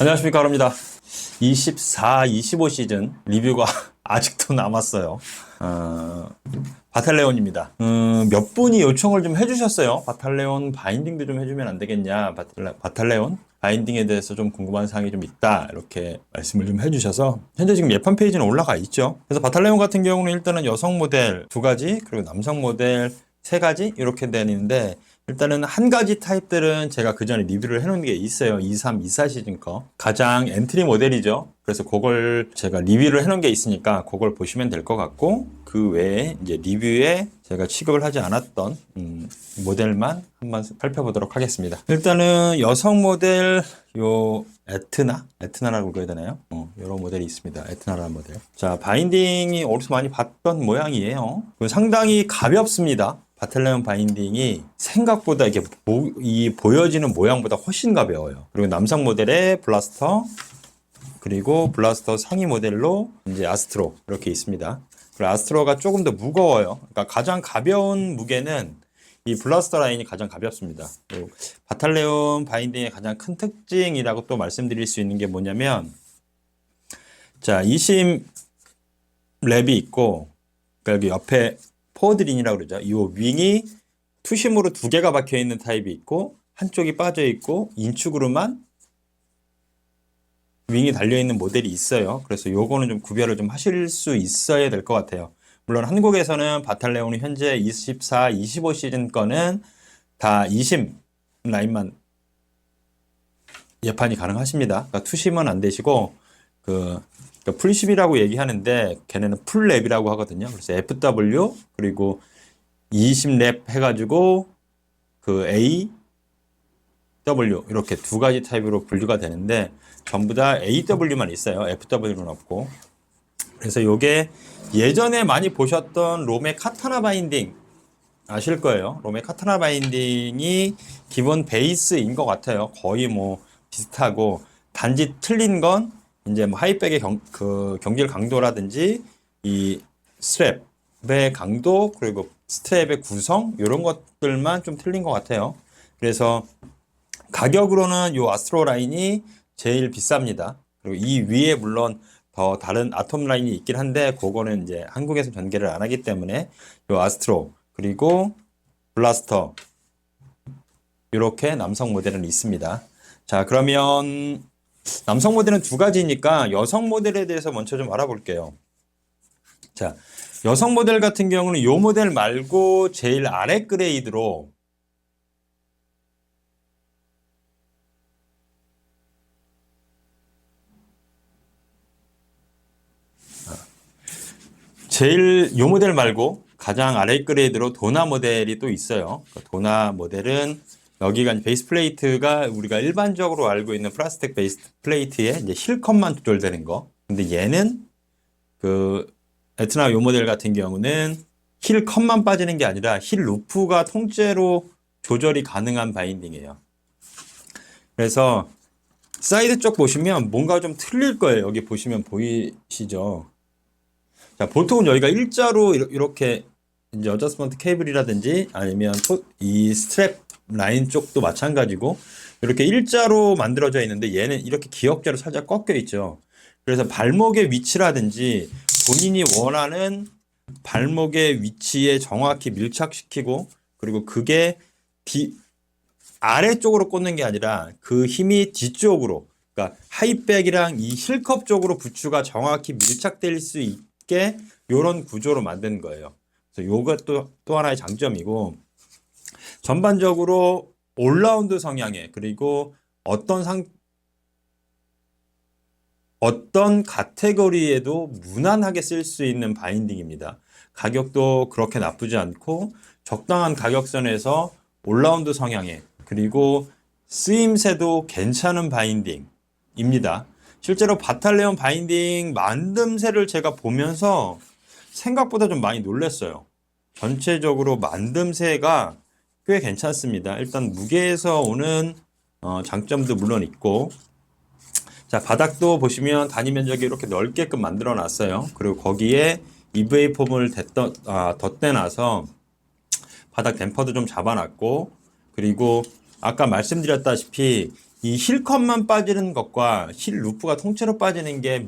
안녕하십니까, 하루입니다. 24, 25 시즌 리뷰가 아직도 남았어요. 바탈레온입니다. 몇 분이 요청을 좀 해주셨어요. 바탈레온 바인딩도 좀 해주면 안 되겠냐. 바탈레온 바인딩에 대해서 좀 궁금한 사항이 좀 있다. 이렇게 말씀을 좀 해주셔서 현재 지금 예판 페이지는 올라가 있죠. 그래서 바탈레온 같은 경우는 일단은 여성 모델 2가지, 그리고 남성 모델 3가지 이렇게 되는데, 일단은 한 가지 타입들은 제가 그 전에 리뷰를 해놓은 게 있어요. 23, 24 시즌 거. 가장 엔트리 모델이죠. 그래서 그걸 제가 리뷰를 해놓은 게 있으니까 그걸 보시면 될 것 같고, 그 외에 이제 리뷰에 제가 취급을 하지 않았던 모델만 한번 살펴보도록 하겠습니다. 일단은 여성 모델 요 에트나라고 그래야 되나요? 이런 모델이 있습니다. 에트나라는 모델. 자, 바인딩이 어디서 많이 봤던 모양이에요. 상당히 가볍습니다. 바탈레온 바인딩이 생각보다 이렇게 보여지는 모양보다 훨씬 가벼워요. 그리고 남성 모델의 블라스터, 그리고 블라스터 상위 모델로 이제 아스트로 이렇게 있습니다. 그리고 아스트로가 조금 더 무거워요. 그러니까 가장 가벼운 무게는 이 블라스터 라인이 가장 가볍습니다. 그리고 바탈레온 바인딩의 가장 큰 특징이라고 또 말씀드릴 수 있는 게 뭐냐면, 자, 20 랩이 있고, 그러니까 여기 옆에 포워드린이라고 그러죠. 이 윙이 투심으로 2개가 박혀 있는 타입이 있고, 한쪽이 빠져 있고 인축으로만 윙이 달려 있는 모델이 있어요. 그래서 요거는 좀 구별을 좀 하실 수 있어야 될 것 같아요. 물론 한국에서는 바탈레온이 현재 24, 25 시즌 거는 다 20 라인만 예판이 가능하십니다. 그러니까 투심은 안 되시고, 풀십이라고 얘기하는데 걔네는 풀랩이라고 하거든요. 그래서 FW 그리고 20랩 해가지고 그 AW 이렇게 2가지 타입으로 분류가 되는데, 전부 다 AW만 있어요. FW는 없고. 그래서 요게 예전에 많이 보셨던 롬의 카타나 바인딩 아실 거예요. 롬의 카타나 바인딩이 기본 베이스인 것 같아요. 거의 뭐 비슷하고, 단지 틀린 건 이제 뭐 하이백의 경질 강도라든지 이 스트랩의 강도, 그리고 스트랩의 구성, 이런 것들만 좀 틀린 것 같아요. 그래서 가격으로는 요 아스트로 라인이 제일 비쌉니다. 그리고 이 위에 물론 더 다른 아톰 라인이 있긴 한데, 그거는 이제 한국에서 전개를 안 하기 때문에 요 아스트로 그리고 블라스터 이렇게 남성 모델은 있습니다. 자, 그러면 남성 모델은 2가지니까 여성 모델에 대해서 먼저 좀 알아볼게요. 자, 여성 모델 같은 경우는 이 모델 말고 제일 아래 그레이드로 이 모델 말고 가장 아래 그레이드로 도나 모델이 또 있어요. 도나 모델은 여기가 베이스 플레이트가 우리가 일반적으로 알고 있는 플라스틱 베이스 플레이트에 이제 힐컷만 조절되는 거. 근데 얘는 에트나 요 모델 같은 경우는 힐컷만 빠지는 게 아니라 힐 루프가 통째로 조절이 가능한 바인딩이에요. 그래서 사이드 쪽 보시면 뭔가 좀 틀릴 거예요. 여기 보시면 보이시죠? 자, 보통은 여기가 일자로 이렇게 이제 어저스먼트 케이블이라든지 아니면 이 스트랩 라인 쪽도 마찬가지고 이렇게 일자로 만들어져 있는데, 얘는 이렇게 기역자로 살짝 꺾여 있죠. 그래서 발목의 위치라든지 본인이 원하는 발목의 위치에 정확히 밀착시키고, 그리고 그게 아래쪽으로 꽂는 게 아니라 그 힘이 뒤쪽으로, 그러니까 하이백이랑 이 힐컵 쪽으로 부츠가 정확히 밀착될 수 있게 이런 구조로 만든 거예요. 그래서 요것도 또 하나의 장점이고, 전반적으로 올라운드 성향의, 그리고 어떤 카테고리에도 무난하게 쓸 수 있는 바인딩입니다. 가격도 그렇게 나쁘지 않고 적당한 가격선에서 올라운드 성향의, 그리고 쓰임새도 괜찮은 바인딩입니다. 실제로 바탈레온 바인딩 만듦새를 제가 보면서 생각보다 좀 많이 놀랐어요. 전체적으로 만듦새가 꽤 괜찮습니다. 일단 무게에서 오는 장점도 물론 있고, 자, 바닥도 보시면 단위 면적이 이렇게 넓게끔 만들어 놨어요. 그리고 거기에 EVA 폼을 덧대놔서 바닥 댐퍼도 좀 잡아놨고, 그리고 아까 말씀드렸다시피 이 힐컷만 빠지는 것과 힐 루프가 통째로 빠지는 게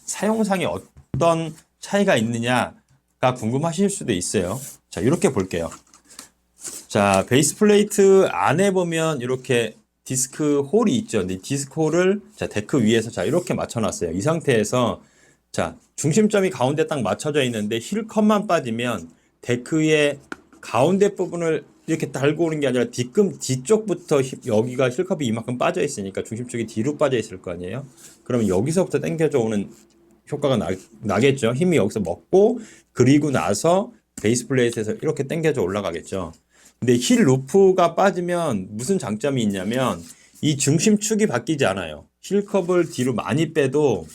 사용상에 어떤 차이가 있느냐가 궁금하실 수도 있어요. 자, 이렇게 볼게요. 자, 베이스 플레이트 안에 보면 이렇게 디스크 홀이 있죠. 근데 디스크 홀을 자, 데크 위에서 자, 이렇게 맞춰놨어요. 이 상태에서 자, 중심점이 가운데 딱 맞춰져 있는데 힐컷만 빠지면 데크의 가운데 부분을 이렇게 달고 오는 게 아니라 뒤쪽부터 여기가 힐컵이 이만큼 빠져 있으니까 중심 쪽이 뒤로 빠져 있을 거 아니에요. 그러면 여기서부터 당겨져 오는 효과가 나겠죠. 힘이 여기서 먹고 그리고 나서 베이스 플레이트에서 이렇게 당겨져 올라가겠죠. 근데 힐 루프가 빠지면 무슨 장점이 있냐면 이 중심축이 바뀌지 않아요. 힐컵을 뒤로 많이 빼도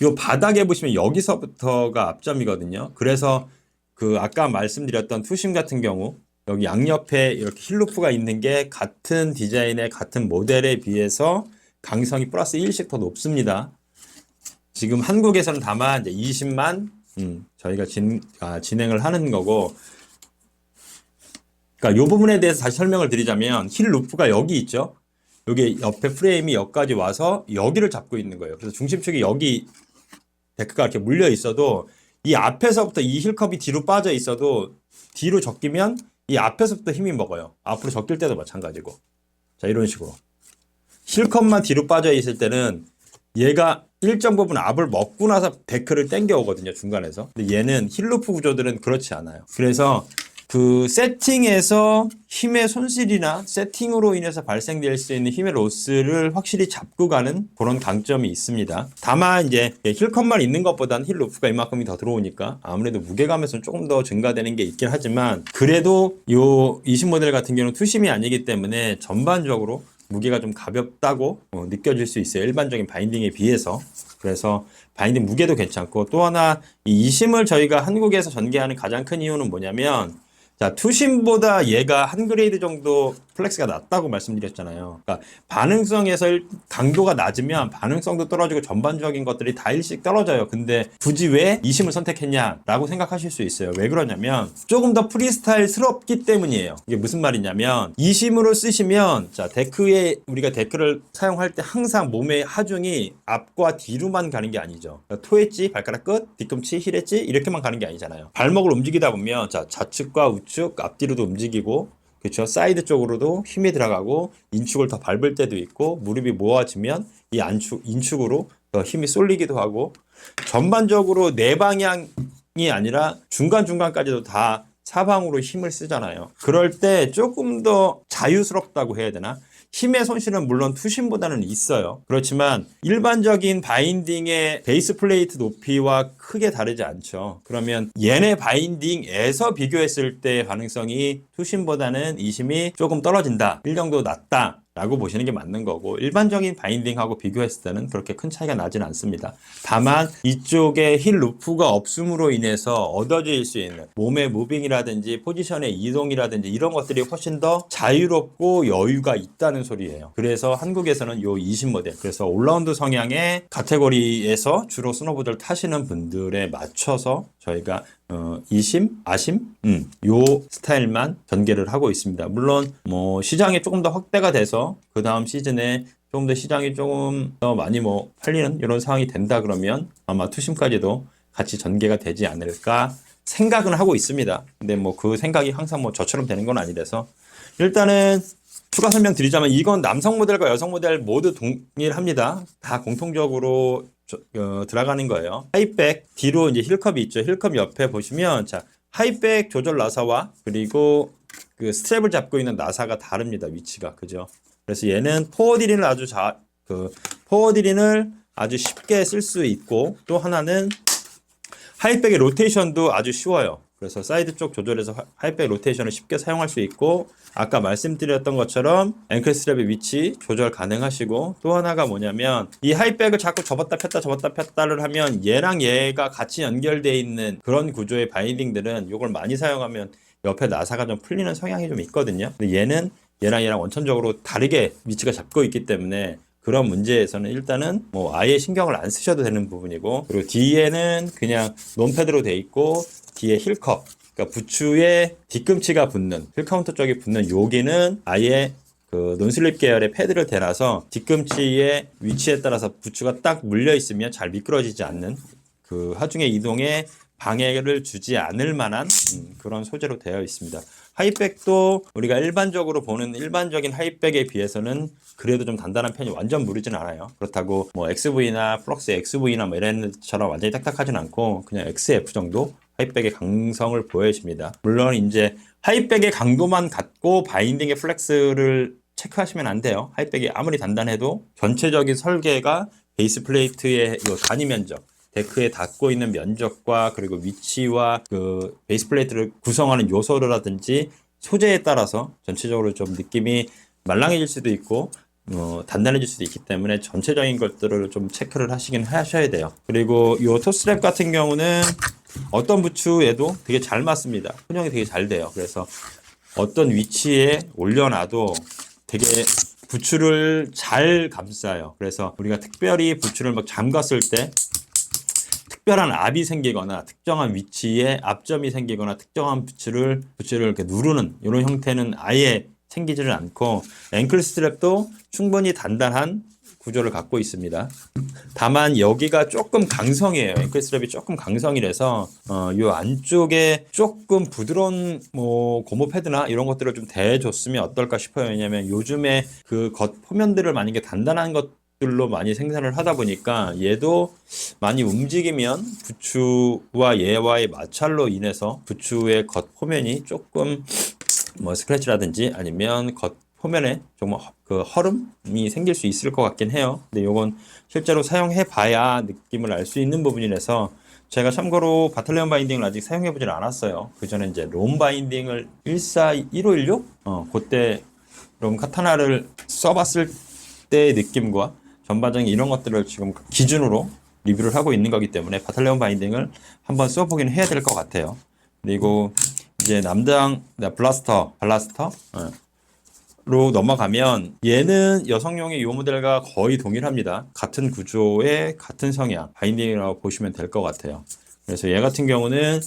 이 바닥에 보시면 여기서부터가 앞점이거든요. 그래서 그 아까 말씀드렸던 투심 같은 경우 여기 양옆에 이렇게 힐루프가 있는 게 같은 디자인의 같은 모델에 비해서 강성이 플러스 1씩 더 높습니다. 지금 한국에서는 다만 이제 20만 저희가 진행을 하는 거고, 그러니까 이 부분에 대해서 다시 설명을 드리자면 힐 루프가 여기 있죠. 여기 옆에 프레임이 여기까지 와서 여기를 잡고 있는 거예요. 그래서 중심축이 여기 데크가 이렇게 물려 있어도 이 앞에서부터 이 힐컵이 뒤로 빠져 있어도 뒤로 적기면 이 앞에서부터 힘이 먹어요. 앞으로 적길 때도 마찬가지고. 자, 이런 식으로. 힐컵만 뒤로 빠져 있을 때는 얘가 일정 부분 앞을 먹고 나서 데크를 당겨 오거든요, 중간에서. 근데 얘는 힐루프 구조들은 그렇지 않아요. 그래서 그 세팅에서 힘의 손실이나 세팅으로 인해서 발생될 수 있는 힘의 로스를 확실히 잡고 가는 그런 강점이 있습니다. 다만 이제 힐컷만 있는 것보다는 힐 루프가 이만큼이 더 들어오니까 아무래도 무게감에서는 조금 더 증가되는 게 있긴 하지만 그래도 요 20 모델 같은 경우는 투심이 아니기 때문에 전반적으로 무게가 좀 가볍다고 느껴질 수 있어요. 일반적인 바인딩에 비해서. 그래서 바인딩 무게도 괜찮고 또 하나 이 20을 저희가 한국에서 전개하는 가장 큰 이유는 뭐냐면 자, 투심보다 얘가 한 그레이드 정도 플렉스가 낮다고 말씀드렸잖아요. 그러니까 반응성에서 강도가 낮으면 반응성도 떨어지고 전반적인 것들이 다 일씩 떨어져요. 근데 굳이 왜 20을 선택했냐라고 생각하실 수 있어요. 왜 그러냐면 조금 더 프리스타일스럽기 때문이에요. 이게 무슨 말이냐면 20으로 쓰시면 자, 데크에 우리가 데크를 사용할 때 항상 몸의 하중이 앞과 뒤로만 가는 게 아니죠. 그러니까 토 엣지, 발가락 끝, 뒤꿈치, 힐 엣지 이렇게만 가는 게 아니잖아요. 발목을 움직이다 보면 자, 좌측과 우측, 앞뒤로도 움직이고 그렇죠. 사이드 쪽으로도 힘이 들어가고 인축을 더 밟을 때도 있고 무릎이 모아지면 이 인축으로 더 힘이 쏠리기도 하고 전반적으로 네 방향이 아니라 중간중간까지도 다 사방으로 힘을 쓰잖아요. 그럴 때 조금 더 자유스럽다고 해야 되나? 힘의 손실은 물론 투심보다는 있어요. 그렇지만 일반적인 바인딩의 베이스 플레이트 높이와 크게 다르지 않죠. 그러면 얘네 바인딩에서 비교했을 때 반응성이 투심보다는 20이 조금 떨어진다. 1 정도 낮다. 라고 보시는 게 맞는 거고 일반적인 바인딩하고 비교했을 때는 그렇게 큰 차이가 나진 않습니다. 다만 이쪽에 힐 루프가 없음으로 인해서 얻어질 수 있는 몸의 무빙이라든지 포지션의 이동이라든지 이런 것들이 훨씬 더 자유롭고 여유가 있다는 소리예요. 그래서 한국에서는 요 20 모델 그래서 올라운드 성향의 카테고리에서 주로 스노보드를 타시는 분들에 맞춰서 저희가 이심, 아심, 요 스타일만 전개를 하고 있습니다. 물론 뭐 시장이 조금 더 확대가 돼서 그 다음 시즌에 조금 더 시장이 조금 더 많이 뭐 팔리는 이런 상황이 된다 그러면 아마 투심까지도 같이 전개가 되지 않을까 생각은 하고 있습니다. 근데 뭐 그 생각이 항상 뭐 저처럼 되는 건 아니라서 일단은 추가 설명 드리자면 이건 남성 모델과 여성 모델 모두 동일합니다. 다 공통적으로 들어가는 거예요. 하이백 뒤로 이제 힐컵이 있죠. 힐컵 옆에 보시면 자 하이백 조절 나사와 그리고 그 스트랩을 잡고 있는 나사가 다릅니다. 위치가 그죠? 그래서 얘는 포워디린을 포워디린을 아주 쉽게 쓸 수 있고 또 하나는 하이백의 로테이션도 아주 쉬워요. 그래서 사이드 쪽 조절해서 하이백 로테이션을 쉽게 사용할 수 있고 아까 말씀드렸던 것처럼 앵클 스트랩의 위치 조절 가능하시고 또 하나가 뭐냐면 이 하이백을 자꾸 접었다 폈다를 하면 얘랑 얘가 같이 연결되어 있는 그런 구조의 바인딩들은 이걸 많이 사용하면 옆에 나사가 좀 풀리는 성향이 좀 있거든요. 근데 얘는 얘랑 원천적으로 다르게 위치가 잡고 있기 때문에 그런 문제에서는 일단은 뭐 아예 신경을 안 쓰셔도 되는 부분이고 그리고 뒤에는 그냥 논패드로 돼 있고 뒤에 힐컵 그러니까 부추에 뒤꿈치가 붙는 힐카운터 쪽에 붙는 여기는 아예 그 논슬립 계열의 패드를 대놔서 뒤꿈치의 위치에 따라서 부츠가 딱 물려 있으면 잘 미끄러지지 않는 그 하중의 이동에 방해를 주지 않을 만한 그런 소재로 되어 있습니다. 하이백도 우리가 일반적으로 보는 일반적인 하이백에 비해서는 그래도 좀 단단한 편이 완전 무르진 않아요. 그렇다고 뭐 XV나 플럭스 XV나 뭐 이런 것처럼 완전히 딱딱하진 않고 그냥 XF 정도 하이백의 강성을 보여줍니다. 물론 이제 하이백의 강도만 갖고 바인딩의 플렉스를 체크하시면 안 돼요. 하이백이 아무리 단단해도 전체적인 설계가 베이스 플레이트의 이 단위 면적, 데크에 닿고 있는 면적과 그리고 위치와 그 베이스 플레이트를 구성하는 요소라든지 소재에 따라서 전체적으로 좀 느낌이 말랑해질 수도 있고 단단해질 수도 있기 때문에 전체적인 것들을 좀 체크를 하셔야 돼요. 그리고 이 토스트랩 같은 경우는 어떤 부츠에도 되게 잘 맞습니다. 혼용이 되게 잘 돼요. 그래서 어떤 위치에 올려놔도 되게 부츠를 잘 감싸요. 그래서 우리가 특별히 부츠를 막 잠갔을 때 특별한 압이 생기거나 특정한 위치에 압점이 생기거나 특정한 부츠를 이렇게 누르는 이런 형태는 아예 생기지를 않고 앵클 스트랩도 충분히 단단한 구조를 갖고 있습니다. 다만 여기가 조금 강성이에요. 앵클 스트랩이 조금 강성이라서 이 안쪽에 조금 부드러운 뭐 고무 패드나 이런 것들을 좀 대줬으면 어떨까 싶어요. 왜냐면 요즘에 그 겉 포면들을 만약에 단단한 것들로 많이 생산을 하다 보니까 얘도 많이 움직이면 부츠와 얘와의 마찰로 인해서 부츠의 겉 포면이 조금 뭐 스크래치라든지 아니면 겉 표면에 좀 그 허름이 생길 수 있을 것 같긴 해요. 근데 이건 실제로 사용해 봐야 느낌을 알 수 있는 부분이라서 제가 참고로 바탈레온 바인딩을 아직 사용해 보질 않았어요. 그 전에 이제 롬 바인딩을 1516 그때 롬 카타나를 써봤을 때의 느낌과 전반적인 이런 것들을 지금 기준으로 리뷰를 하고 있는 거기 때문에 바탈레온 바인딩을 한번 써보긴 해야 될 것 같아요. 그리고 이제 남장 발라스터로 넘어가면 얘는 여성용의 이 모델과 거의 동일합니다. 같은 구조의 같은 성향 바인딩이라고 보시면 될 것 같아요. 그래서 얘 같은 경우는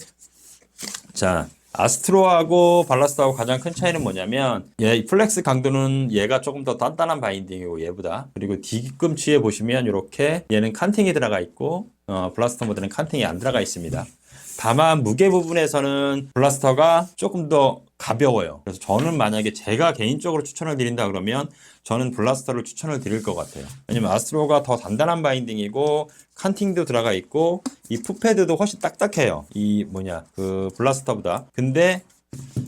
자 아스트로하고 발라스터하고 가장 큰 차이는 뭐냐면 얘 플렉스 강도는 얘가 조금 더 단단한 바인딩이고 얘보다. 그리고 뒤꿈치에 보시면 이렇게 얘는 칸팅이 들어가 있고 블라스터 모델은 칸팅이 안 들어가 있습니다. 다만 무게 부분에서는 블라스터가 조금 더 가벼워요. 그래서 저는 만약에 제가 개인적으로 추천을 드린다 그러면 저는 블라스터를 추천을 드릴 것 같아요. 왜냐면 아스트로가 더 단단한 바인딩이고 칸팅도 들어가 있고 이 풋패드도 훨씬 딱딱해요. 그 블라스터보다. 근데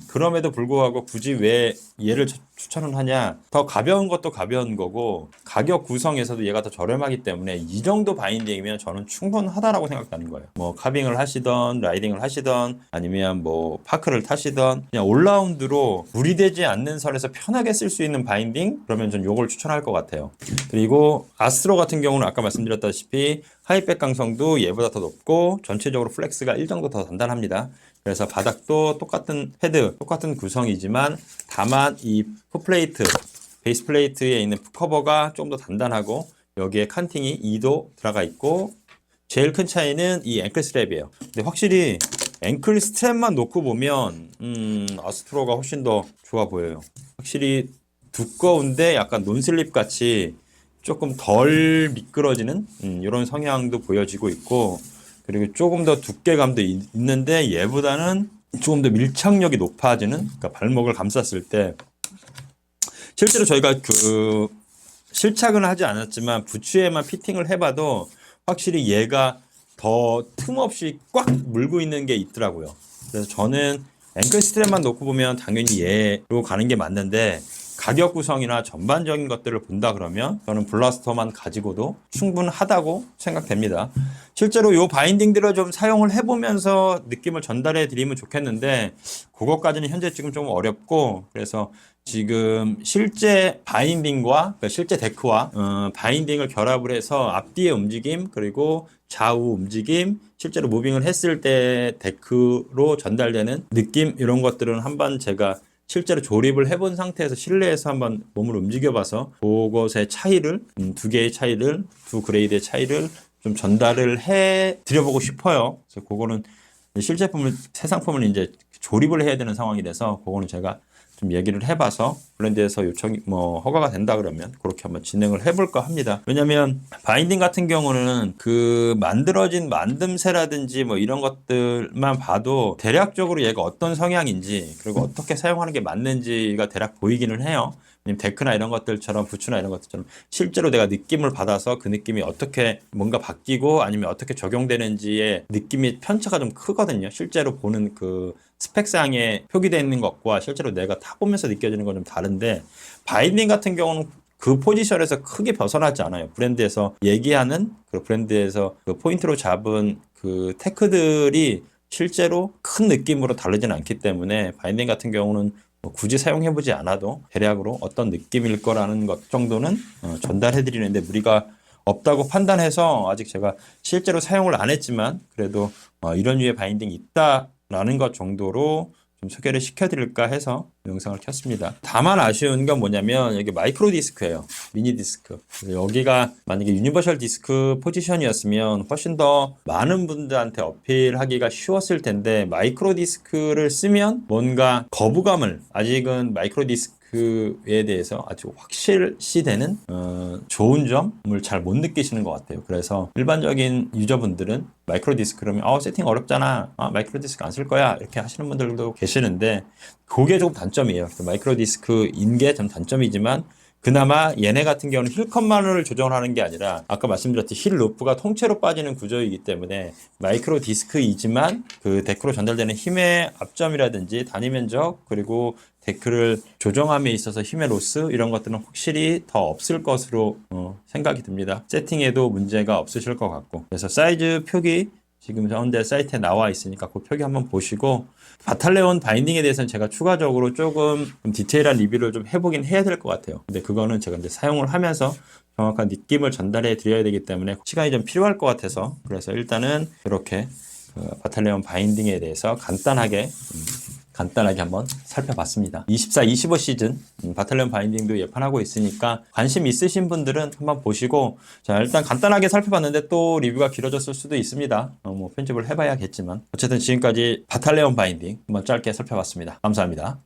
그럼에도 불구하고 굳이 왜 얘를 추천을 하냐? 더 가벼운 것도 가벼운 거고 가격 구성에서도 얘가 더 저렴하기 때문에 이 정도 바인딩이면 저는 충분하다라고 생각하는 거예요. 뭐 카빙을 하시던 라이딩을 하시던 아니면 뭐 파크를 타시던 그냥 올라운드로 무리되지 않는 선에서 편하게 쓸 수 있는 바인딩? 그러면 전 요걸 추천할 것 같아요. 그리고 아스트로 같은 경우는 아까 말씀드렸다시피 하이백 강성도 얘보다 더 높고 전체적으로 플렉스가 1 정도 더 단단합니다. 그래서 바닥도 똑같은 패드, 똑같은 구성이지만 다만 이 풋플레이트, 베이스 플레이트에 있는 풋커버가 좀 더 단단하고 여기에 칸팅이 2도 들어가 있고 제일 큰 차이는 이 앵클 스트랩이에요. 근데 확실히 앵클 스트랩만 놓고 보면 아스트로가 훨씬 더 좋아 보여요. 확실히 두꺼운데 약간 논슬립 같이 조금 덜 미끄러지는 이런 성향도 보여지고 있고 그리고 조금 더 두께감도 있는데 얘보다는 조금 더 밀착력이 높아지는 그러니까 발목을 감쌌을 때 실제로 저희가 그 실착은 하지 않았지만 부츠에만 피팅을 해봐도 확실히 얘가 더 틈없이 꽉 물고 있는 게 있더라고요. 그래서 저는 앵클 스트랩만 놓고 보면 당연히 얘로 가는 게 맞는데 가격 구성이나 전반적인 것들을 본다 그러면 저는 블라스터만 가지고도 충분하다고 생각됩니다. 실제로 이 바인딩들을 좀 사용을 해보면서 느낌을 전달해 드리면 좋겠는데 그것까지는 현재 지금 좀 어렵고 그래서 지금 실제 바인딩과 그러니까 실제 데크와 바인딩을 결합을 해서 앞뒤의 움직임 그리고 좌우 움직임 실제로 무빙을 했을 때 데크로 전달되는 느낌 이런 것들은 한번 제가 실제로 조립을 해본 상태에서 실내에서 한번 몸을 움직여봐서 그것의 차이를 두 개의 차이를 두 그레이드의 차이를 좀 전달을 해 드려보고 싶어요. 그래서 그거는 실제품을 새 상품을 이제 조립을 해야 되는 상황이 돼서 그거는 제가 좀 얘기를 해봐서 브랜드에서 요청이 뭐 허가가 된다 그러면 그렇게 한번 진행을 해볼까 합니다. 왜냐면 바인딩 같은 경우는 그 만들어진 만듦새라든지 뭐 이런 것들만 봐도 대략적으로 얘가 어떤 성향인지 그리고 어떻게 사용하는 게 맞는지가 대략 보이기는 해요. 데크나 이런 것들처럼 부츠나 이런 것들처럼 실제로 내가 느낌을 받아서 그 느낌이 어떻게 뭔가 바뀌고 아니면 어떻게 적용되는지의 느낌이 편차가 좀 크거든요. 실제로 보는 그 스펙상에 표기되어 있는 것과 실제로 내가 타보면서 느껴지는 건 좀 다른데 바인딩 같은 경우는 그 포지션에서 크게 벗어나지 않아요. 브랜드에서 얘기하는 그 브랜드에서 그 포인트로 잡은 그 테크들이 실제로 큰 느낌으로 다르진 않기 때문에 바인딩 같은 경우는 뭐 굳이 사용해보지 않아도 대략으로 어떤 느낌일 거라는 것 정도는 전달해드리는데 무리가 없다고 판단해서 아직 제가 실제로 사용을 안 했지만 그래도 이런 류의 바인딩이 있다라는 것 정도로 좀 소개를 시켜드릴까 해서 영상을 켰습니다. 다만 아쉬운 건 뭐냐면 여기 마이크로 디스크예요. 미니 디스크. 그래서 여기가 만약에 유니버셜 디스크 포지션이었으면 훨씬 더 많은 분들한테 어필하기가 쉬웠을 텐데 마이크로 디스크를 쓰면 뭔가 거부감을 아직은 마이크로 디스크에 대해서 아주 확실시되는 좋은 점을 잘 못 느끼시는 것 같아요. 그래서 일반적인 유저분들은 마이크로 디스크 그러면 세팅 어렵잖아. 마이크로 디스크 안 쓸 거야. 이렇게 하시는 분들도 계시는데 그게 조금 단점이에요. 마이크로 디스크인 게 좀 단점이지만 그나마 얘네 같은 경우는 힐컷만을 조정하는 게 아니라 아까 말씀드렸듯이 힐 루프가 통째로 빠지는 구조이기 때문에 마이크로 디스크이지만 그 데크로 전달되는 힘의 압점이라든지 단위 면적 그리고 데크를 조정함에 있어서 힘의 로스 이런 것들은 확실히 더 없을 것으로 생각이 듭니다. 세팅에도 문제가 없으실 것 같고 그래서 사이즈 표기 지금 현재 사이트에 나와 있으니까 그 표기 한번 보시고 바탈레온 바인딩에 대해서는 제가 추가적으로 조금 디테일한 리뷰를 좀 해보긴 해야 될 것 같아요. 근데 그거는 제가 이제 사용을 하면서 정확한 느낌을 전달해 드려야 되기 때문에 시간이 좀 필요할 것 같아서 그래서 일단은 이렇게 바탈레온 바인딩에 대해서 간단하게 한번 살펴봤습니다. 24, 25 시즌 바탈레온 바인딩도 예판하고 있으니까 관심 있으신 분들은 한번 보시고 자 일단 간단하게 살펴봤는데 또 리뷰가 길어졌을 수도 있습니다. 뭐 편집을 해봐야겠지만 어쨌든 지금까지 바탈레온 바인딩 한번 짧게 살펴봤습니다. 감사합니다.